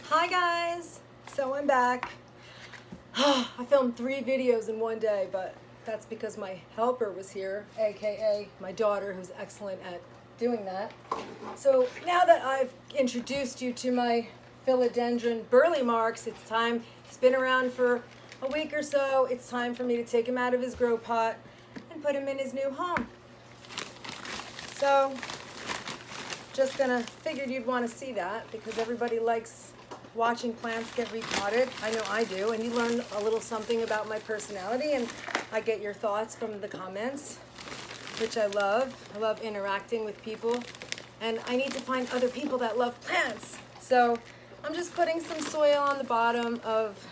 Hi guys! So I'm back. I filmed 3 videos in one day, but that's because my helper was here, aka my daughter, who's excellent at doing that. So now that I've introduced you to my Philodendron Burle Marx, it's time. He's been around for a week or so. It's time for me to take him out of his grow pot and put him in his new home. So just figured you'd want to see that because everybody likes watching plants get repotted. I know I do, and you learn a little something about my personality, and I get your thoughts from the comments, which I love. I love interacting with people, and I need to find other people that love plants. So I'm just putting some soil on the bottom of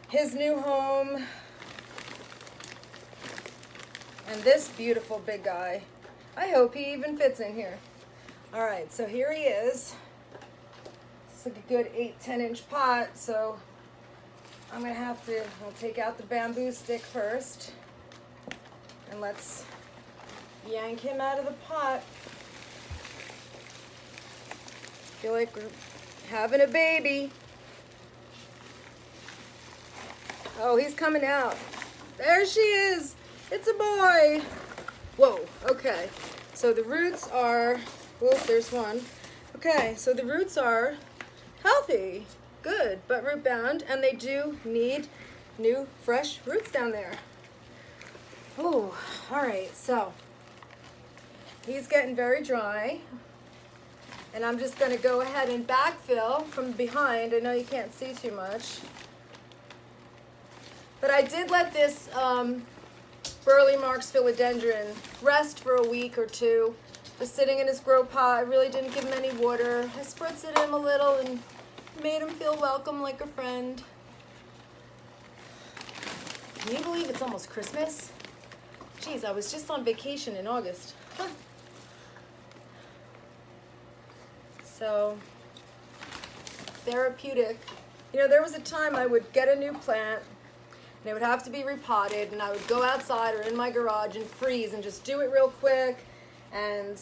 his new home, and this beautiful big guy. I hope he even fits in here. All right, so here he is. It's like a good 8-10 inch pot, so I'll take out the bamboo stick first, and let's yank him out of the pot. Feel like we're having a baby. Oh, he's coming out. There she is. It's a boy. Whoa, okay. So the roots are, oh, there's one. Okay, so the roots are healthy, good, but root bound, and they do need new, fresh roots down there. Oh, all right, so he's getting very dry, and I'm just going to go ahead and backfill from behind. I know you can't see too much, but I did let this Burle Marx Philodendron rest for a week or two. Was sitting in his grow pot. I really didn't give him any water. I spritzed him a little and made him feel welcome like a friend. Can you believe it's almost Christmas? Geez, I was just on vacation in August. So, therapeutic. You know, there was a time I would get a new plant and it would have to be repotted, and I would go outside or in my garage and freeze and just do it real quick. And,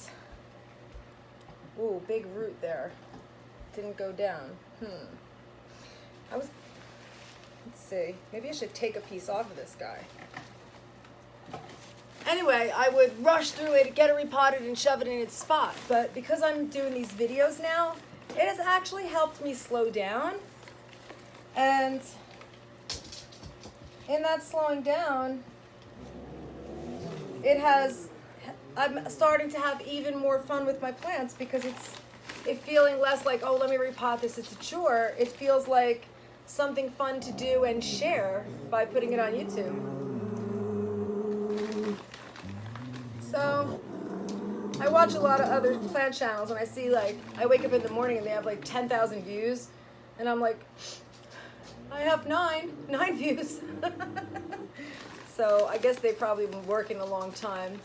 ooh, big root there. Didn't go down. Let's see. Maybe I should take a piece off of this guy. Anyway, I would rush through it, get it repotted, and shove it in its spot. But because I'm doing these videos now, it has actually helped me slow down. And in that slowing down, I'm starting to have even more fun with my plants because it's feeling less like, oh, let me repot this, it's a chore. It feels like something fun to do and share by putting it on YouTube. So I watch a lot of other plant channels, and I see, like, I wake up in the morning and they have like 10,000 views, and I'm like, I have nine views. So I guess they've probably been working a long time.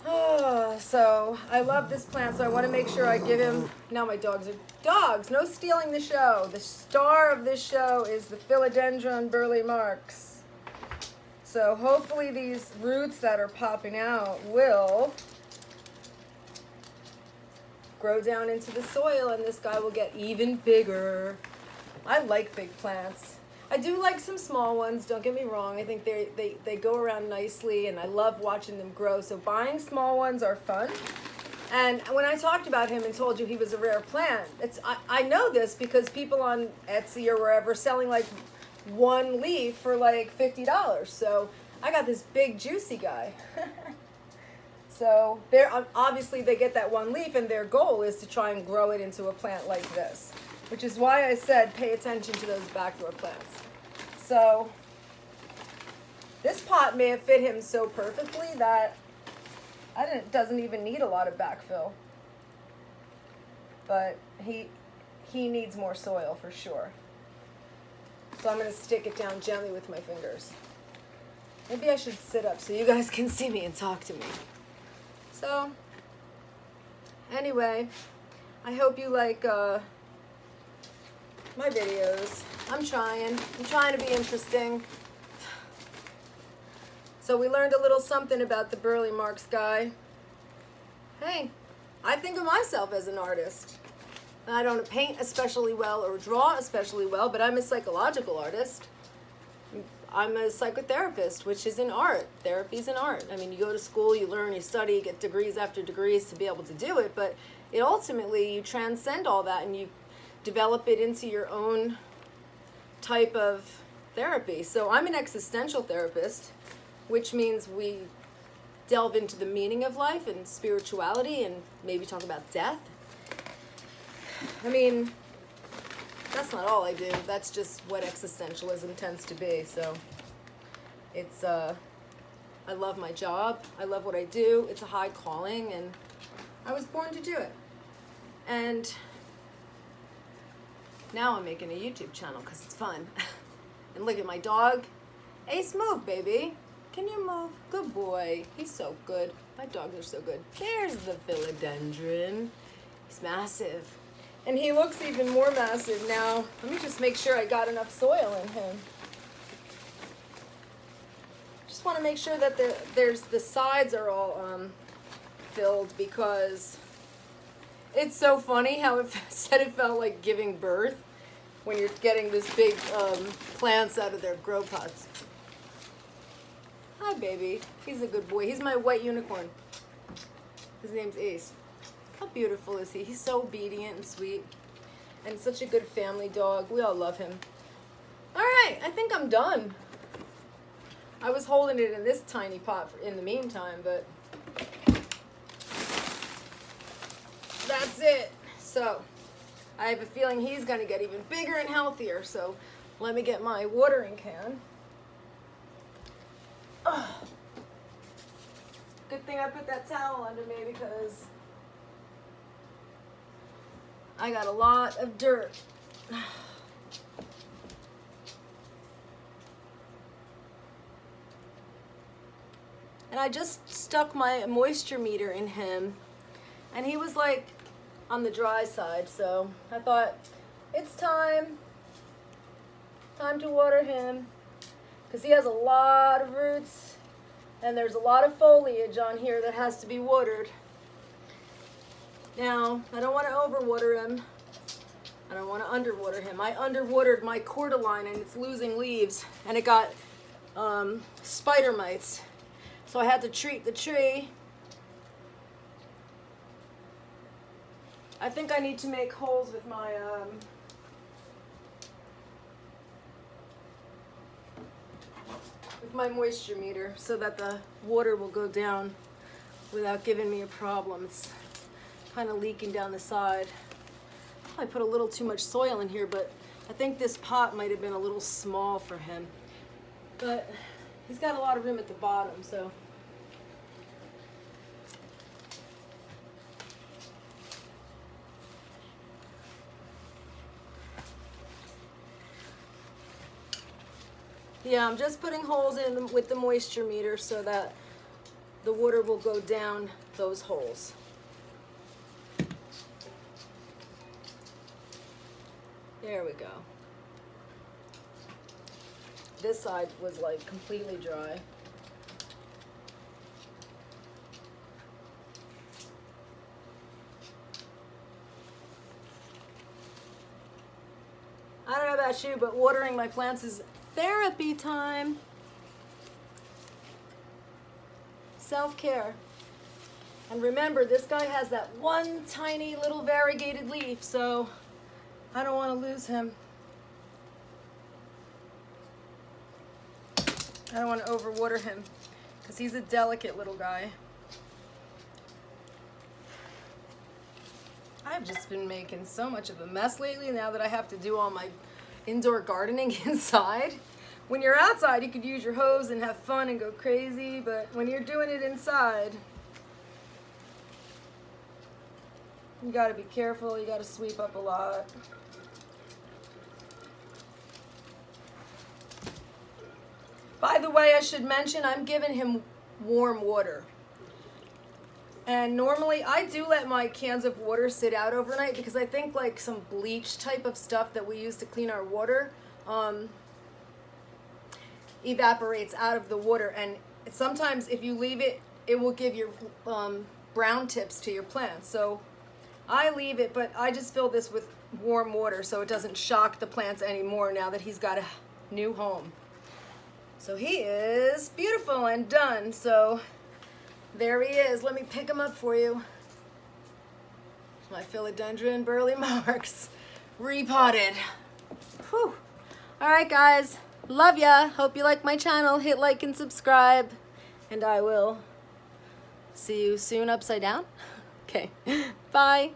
Oh, so I love this plant, so I want to make sure I give him. Now my dogs are dogs. No stealing the show. The star of this show is the Philodendron Burle Marx. So hopefully these roots that are popping out will grow down into the soil, and this guy will get even bigger. I like big plants. I do like some small ones, don't get me wrong. I think they go around nicely, and I love watching them grow. So buying small ones are fun. And when I talked about him and told you he was a rare plant, I know this because people on Etsy or wherever selling like one leaf for like $50. So I got this big juicy guy. So obviously they get that one leaf, and their goal is to try and grow it into a plant like this, which is why I said pay attention to those backdoor plants. So this pot may have fit him so perfectly that doesn't even need a lot of backfill. But he needs more soil for sure. So I'm going to stick it down gently with my fingers. Maybe I should sit up so you guys can see me and talk to me. So anyway, I hope you like my videos. I'm trying to be interesting. So we learned a little something about the Burle Marx guy. Hey, I think of myself as an artist. I don't paint especially well or draw especially well, but I'm a psychological artist. I'm a psychotherapist, which is an art. Therapy's an art. I mean, you go to school, you learn, you study, you get degrees after degrees to be able to do it, but it ultimately, you transcend all that and you develop it into your own type of therapy. So I'm an existential therapist, which means we delve into the meaning of life and spirituality and maybe talk about death. I mean, that's not all I do. That's just what existentialism tends to be. So it's, I love my job. I love what I do. It's a high calling, and I was born to do it. And now I'm making a YouTube channel because it's fun. And look at my dog. Ace, move, baby. Can you move? Good boy. He's so good. My dogs are so good. There's the Philodendron. He's massive. And he looks even more massive now. Let me just make sure I got enough soil in him. Just want to make sure that the sides are all filled, because it's so funny how it said it felt like giving birth when you're getting this big plants out of their grow pots. Hi, baby. He's a good boy. He's my white unicorn. His name's Ace. How beautiful is he? He's so obedient and sweet, and such a good family dog. We all love him. All right, I think I'm done. I was holding it in this tiny pot in the meantime, but that's it. So I have a feeling he's going to get even bigger and healthier. So let me get my watering can. Oh. Good thing I put that towel under me, because I got a lot of dirt. And I just stuck my moisture meter in him, and he was like on the dry side, so I thought it's time to water him, because he has a lot of roots and there's a lot of foliage on here that has to be watered. Now, I don't want to overwater him. I don't want to underwater him. I underwatered my cordyline and it's losing leaves, and it got spider mites. So I had to treat the tree. I think I need to make holes with my moisture meter so that the water will go down without giving me a problem. It's kind of leaking down the side. I put a little too much soil in here, but I think this pot might have been a little small for him. But he's got a lot of room at the bottom, so. Yeah, I'm just putting holes in with the moisture meter so that the water will go down those holes. There we go. This side was like completely dry. I don't know about you, but watering my plants is therapy time. Self-care. And remember, this guy has that one tiny little variegated leaf, so I don't want to lose him. I don't want to overwater him because he's a delicate little guy. I've just been making so much of a mess lately now that I have to do all my indoor gardening inside. When you're outside, you could use your hose and have fun and go crazy, but when you're doing it inside, you gotta be careful, you gotta sweep up a lot. By the way, I should mention, I'm giving him warm water. And normally I do let my cans of water sit out overnight because I think like some bleach type of stuff that we use to clean our water evaporates out of the water, and sometimes if you leave it, it will give your brown tips to your plants. So I leave it, but I just fill this with warm water so it doesn't shock the plants anymore now that he's got a new home. So he is beautiful and done. So there he is. Let me pick him up for you. My Philodendron Burle Marx, repotted. Whew. All right, guys. Love ya. Hope you like my channel. Hit like and subscribe. And I will see you soon upside down. Okay. Bye.